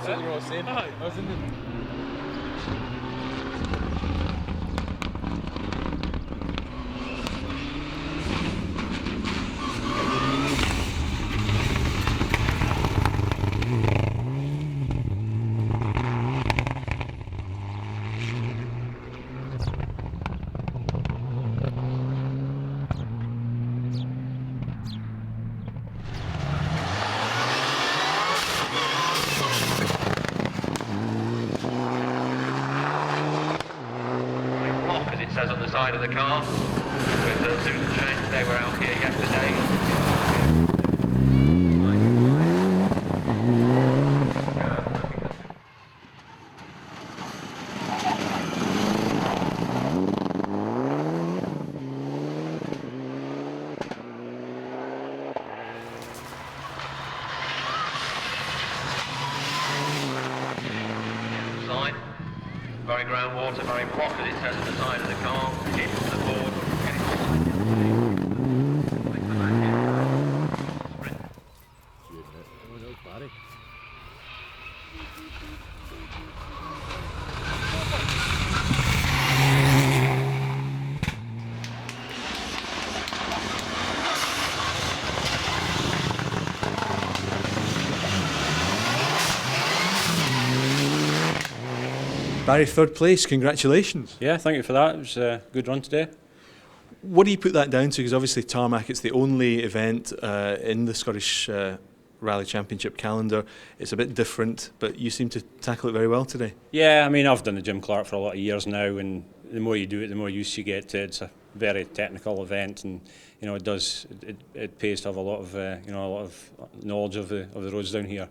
what you were saying. Aye. I was in the... As it says on the side of the car, with the Susan trains, they were out here yesterday. Design. Very groundwater, very block, as it says on the side of the car. Keep to the board. Barry, third place, congratulations. Yeah, thank you for that. It was a good run today. What do you put that down to? Because obviously tarmac, it's the only event in the Scottish Rally Championship calendar. It's a bit different, but you seem to tackle it very well today. Yeah, I mean, I've done the Jim Clark for a lot of years now, and the more you do it, the more use you get to it. It's a very technical event, and you know it pays to have a lot of knowledge of the roads down here.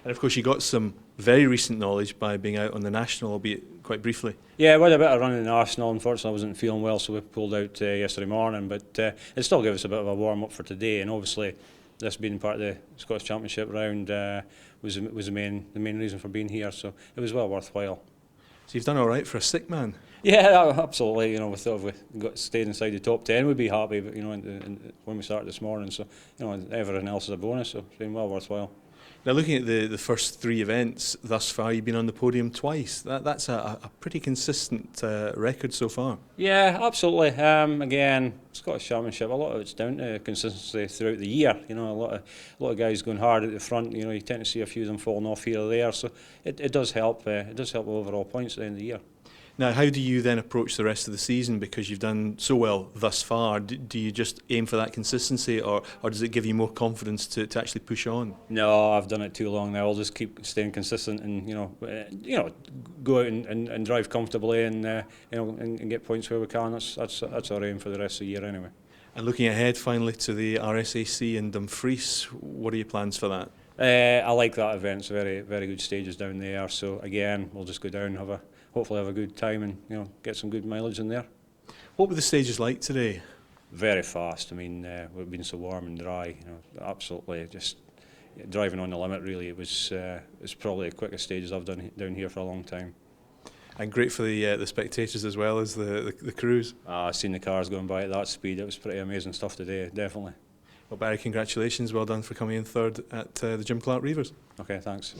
And of course you got some very recent knowledge by being out on the National, albeit quite briefly. Yeah, we had a bit of run in the National. Unfortunately, I wasn't feeling well, so we pulled out yesterday morning. But it still gave us a bit of a warm up for today. And obviously, this being part of the Scottish Championship round was the main reason for being here. So it was well worthwhile. So you've done all right for a sick man. Yeah, absolutely. You know, we thought if we stayed inside the top 10, we'd be happy. But you know, when we started this morning, so you know, everything else is a bonus. So it's been well worthwhile. Now, looking at the first three events thus far, you've been on the podium twice. That's a pretty consistent record so far. Yeah, absolutely. Again, Scottish Championship, a lot of it's down to consistency throughout the year. You know, a lot of guys going hard at the front. You know, you tend to see a few of them falling off here or there. So it does help. It does help with overall points at the end of the year. Now, how do you then approach the rest of the season? Because you've done so well thus far, do you just aim for that consistency, or does it give you more confidence to actually push on? No, I've done it too long now. I'll just keep staying consistent and go out and drive comfortably and and get points where we can. That's our aim for the rest of the year anyway. And looking ahead finally to the RSAC in Dumfries, what are your plans for that? I like that event. It's very, very good stages down there. So again, we'll just go down, hopefully have a good time, and get some good mileage in there. What were the stages like today? Very fast. I mean, we've been so warm and dry. Absolutely just driving on the limit. Really, it's probably the quickest stages I've done down here for a long time. And great for the spectators as well as the crews. I've seen the cars going by at that speed. It was pretty amazing stuff today, definitely. Well, Barry, congratulations. Well done for coming in third at the Jim Clark Reivers. Okay, thanks.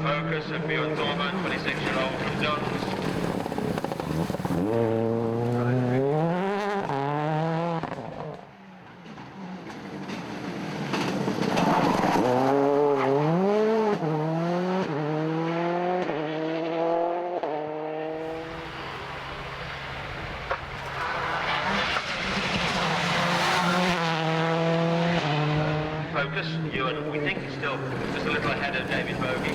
Focus of Bjorn Thorman, 26-year-old from Duns. Focus, Ewan, we think he's still just a little ahead of David Bogey.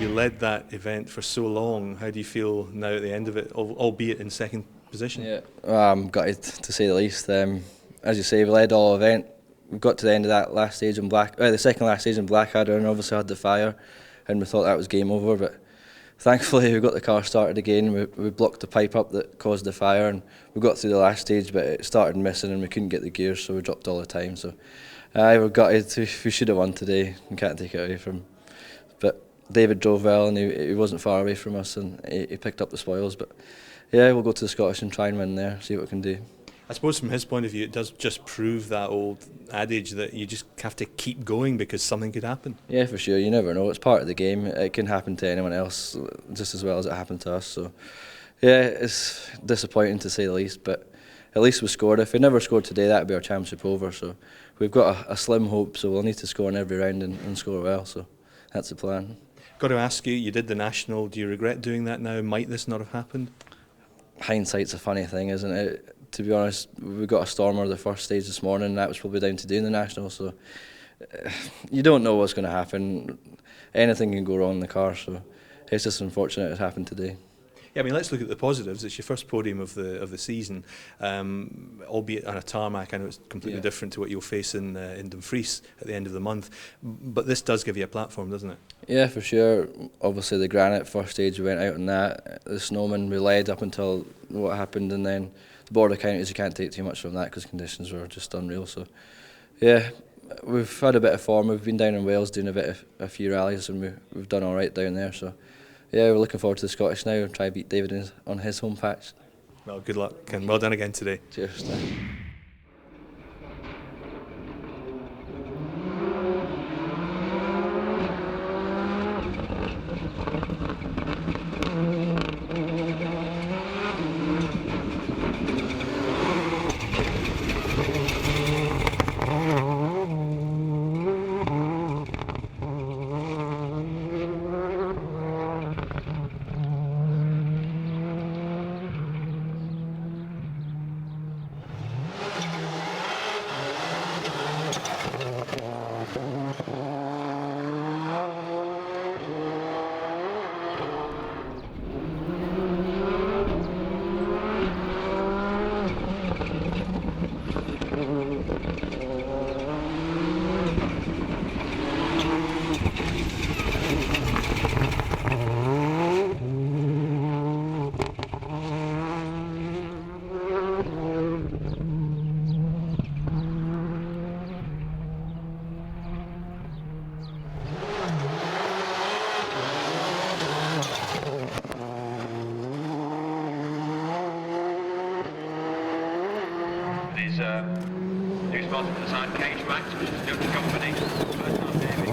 You led that event for so long. How do you feel now at the end of it, albeit in second position? Yeah, I'm gutted to say the least. As you say, we led all event. We got to the end of that last stage in the second last stage in Blackadder, and obviously had the fire, and we thought that was game over. But thankfully, we got the car started again. We blocked the pipe up that caused the fire, and we got through the last stage, but it started missing, and we couldn't get the gears, so we dropped all the time. So, we're gutted. We should have won today. We can't take it away from him. But David drove well, and he wasn't far away from us, and he picked up the spoils. But yeah, we'll go to the Scottish and try and win there, see what we can do. I suppose from his point of view, it does just prove that old adage that you just have to keep going because something could happen. Yeah, for sure. You never know. It's part of the game. It can happen to anyone else just as well as it happened to us. So, yeah, it's disappointing to say the least, but at least we scored. If we never scored today, that would be our championship over. So we've got a slim hope, so we'll need to score in every round and score well. So that's the plan. Got to ask you did the National. Do you regret doing that now? Might this not have happened? Hindsight's a funny thing, isn't it? To be honest, we got a stormer the first stage this morning, and that was probably down to doing the National. So you don't know what's going to happen. Anything can go wrong in the car, so it's just unfortunate it happened today. Yeah, I mean, let's look at the positives. It's your first podium of the season, albeit on a tarmac. I know it's completely different to what you'll face in Dumfries at the end of the month, but this does give you a platform, doesn't it? Yeah, for sure. Obviously, the granite first stage we went out on that. The snowman we led up until what happened, and then the border counties you can't take too much from that because conditions were just unreal. So, yeah, we've had a bit of form. We've been down in Wales doing a few rallies, and we've done all right down there. So. Yeah, we're looking forward to the Scottish now and try to beat David on his home patch. Well, good luck and well done again today. Cheers. These new sponsor for the side, Cage Max, which is a Dutch company. First time David.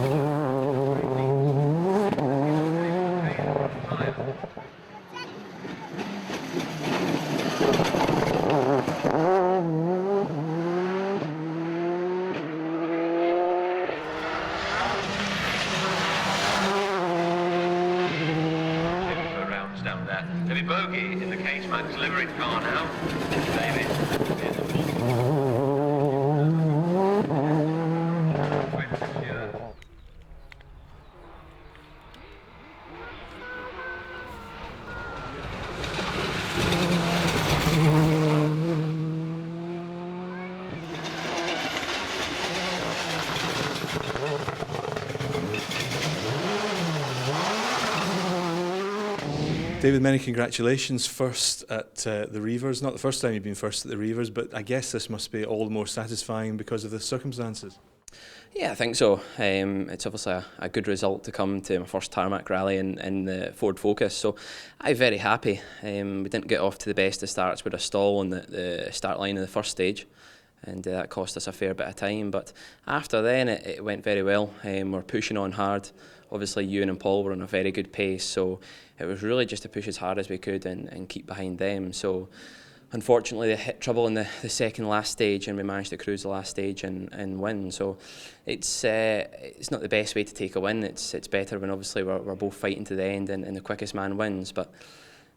Down there. David Bogey in the Cage Max livery car now. David. David, many congratulations. First at the Reivers. Not the first time you've been first at the Reivers, but I guess this must be all the more satisfying because of the circumstances. Yeah, I think so. It's obviously a good result to come to my first tarmac rally in the Ford Focus, so I'm very happy. We didn't get off to the best of starts with a stall on the start line in the first stage, and that cost us a fair bit of time, but after then it went very well. We're pushing on hard. Obviously Ewan and Paul were on a very good pace, so it was really just to push as hard as we could and keep behind them. So unfortunately they hit trouble in the second last stage, and we managed to cruise the last stage and win. So it's not the best way to take a win. It's better when obviously we're both fighting to the end and the quickest man wins, but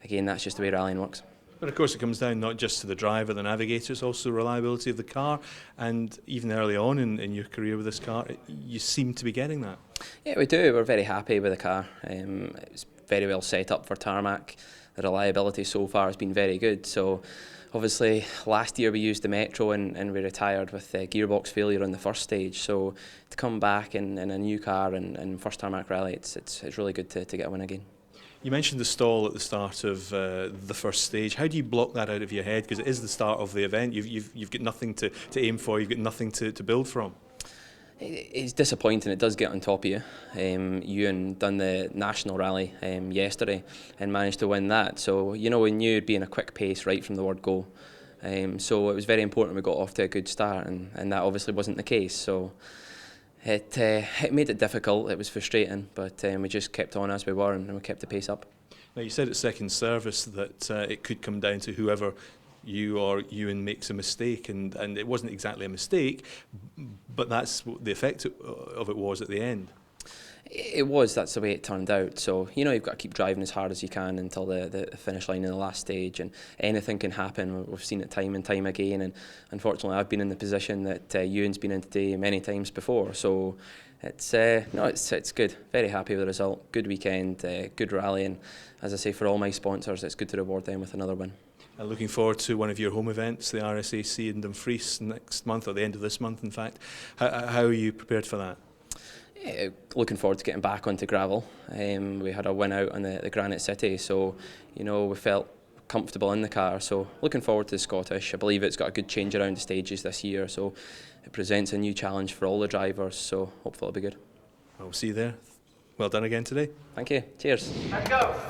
again, that's just the way rallying works. But of course it comes down not just to the driver, the navigator, it's also the reliability of the car, and even early on in your career with this car, you seem to be getting that. Yeah, we do. We're very happy with the car. It's very well set up for tarmac. The reliability so far has been very good. So obviously last year we used the Metro and we retired with the gearbox failure on the first stage. So to come back in a new car and first tarmac rally, it's really good to get a win again. You mentioned the stall at the start of the first stage. How do you block that out of your head? Because it is the start of the event. You've got nothing to aim for. You've got nothing to build from. It's disappointing. It does get on top of you. Ewan done the national rally yesterday and managed to win that. So we knew it'd be in a quick pace right from the word go. So it was very important we got off to a good start, and that obviously wasn't the case. So it made it difficult. It was frustrating, but we just kept on as we were, and we kept the pace up. Now you said at second service that it could come down to whoever you or Ewan makes a mistake, and it wasn't exactly a mistake, but that's what the effect of it was at the end. It was. That's the way it turned out. So you've got to keep driving as hard as you can until the finish line in the last stage, and anything can happen. We've seen it time and time again, and unfortunately I've been in the position that Ewan's been in today many times before. So it's good. Very happy with the result. Good weekend, good rally, and as I say, for all my sponsors, it's good to reward them with another win. Looking forward to one of your home events, the RSAC in Dumfries next month, or the end of this month in fact. How are you prepared for that? Yeah, looking forward to getting back onto gravel. We had a win out on the Granite City, so we felt comfortable in the car. So looking forward to the Scottish. I believe it's got a good change around the stages this year, so it presents a new challenge for all the drivers. So hopefully it'll be good. I'll see you there. Well done again today. Thank you. Cheers. Let's go!